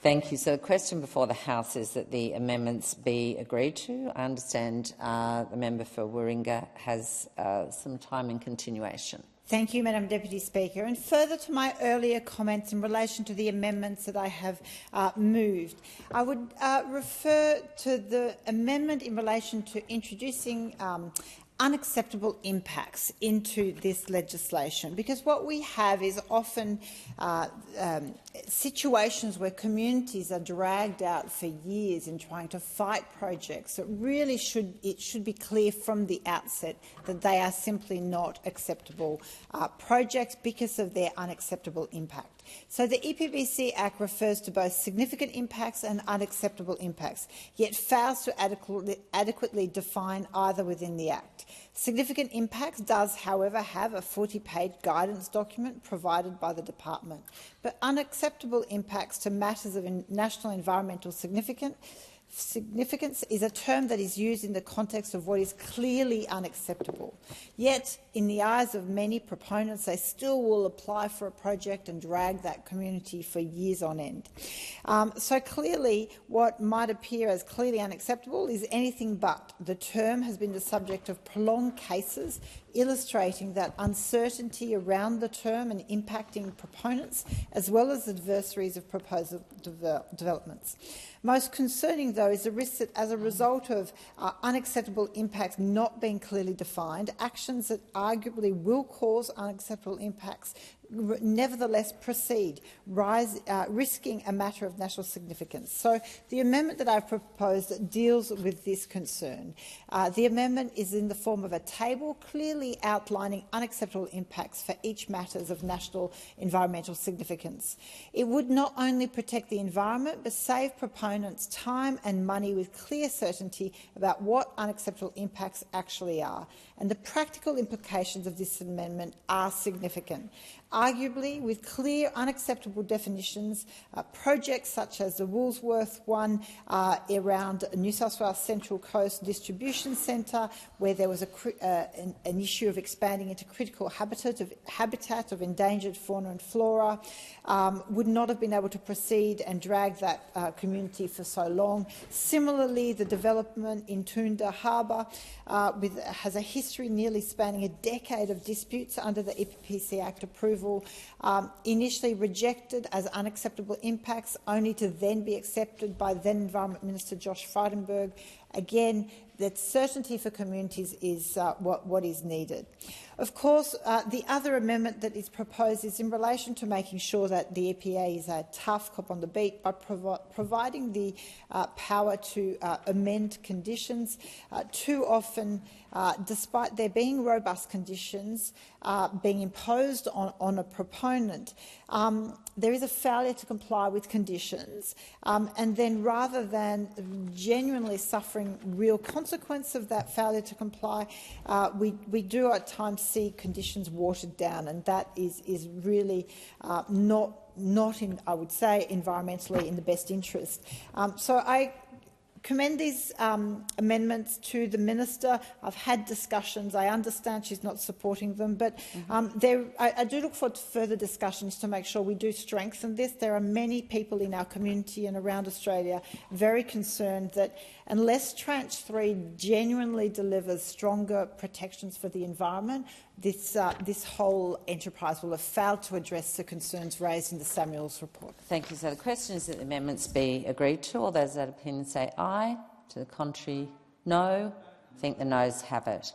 Thank you. So the question before the House is that the amendments be agreed to. I understand the member for Warringah has some time in continuation. Thank you, Madam Deputy Speaker. And further to my earlier comments in relation to the amendments that I have moved, I would refer to the amendment in relation to introducing unacceptable impacts into this legislation, because what we have is often situations where communities are dragged out for years in trying to fight projects. It should be clear from the outset that they are simply not acceptable projects because of their unacceptable impact. So the EPBC Act refers to both significant impacts and unacceptable impacts, yet fails to adequately define either within the Act. Significant impacts does, however, have a 40-page guidance document provided by the Department, but unacceptable impacts to matters of national environmental significance is a term that is used in the context of what is clearly unacceptable. Yet, in the eyes of many proponents, they still will apply for a project and drag that community for years on end. So clearly, what might appear as clearly unacceptable is anything but. The term has been the subject of prolonged cases, illustrating that uncertainty around the term and impacting proponents, as well as adversaries of proposed developments. Most concerning, though, is the risk that as a result of unacceptable impacts not being clearly defined, actions that arguably will cause unacceptable impacts nevertheless proceed, risking a matter of national significance. So the amendment that I've proposed deals with this concern. The amendment is in the form of a table clearly outlining unacceptable impacts for each matter of national environmental significance. It would not only protect the environment but save proponents time and money with clear certainty about what unacceptable impacts actually are. And the practical implications of this amendment are significant. Arguably, with clear, unacceptable definitions, projects such as the Woolsworth one around New South Wales Central Coast Distribution Centre, where there was an issue of expanding into critical habitat of endangered fauna and flora, would not have been able to proceed and drag that community for so long. Similarly, the development in Toondah Harbour has a history nearly spanning a decade of disputes under the EPBC Act approval, initially rejected as unacceptable impacts, only to then be accepted by then Environment Minister Josh Frydenberg. Again, that certainty for communities is what is needed. Of course, the other amendment that is proposed is in relation to making sure that the EPA is a tough cop on the beat by providing the power to amend conditions. Too often, despite there being robust conditions being imposed on a proponent, there is a failure to comply with conditions, and then rather than genuinely suffering real consequence of that failure to comply, we do at times see conditions watered down, and that is really not in, I would say, environmentally in the best interest. So I commend these amendments to the Minister. I've had discussions. I understand she's not supporting them, but I do look forward to further discussions to make sure we do strengthen this. There are many people in our community and around Australia very concerned that unless Tranche 3 genuinely delivers stronger protections for the environment, this whole enterprise will have failed to address the concerns raised in the Samuels report. Thank you. So the question is that the amendments be agreed to. All those that opinion say aye. To the contrary, no. I think the noes have it.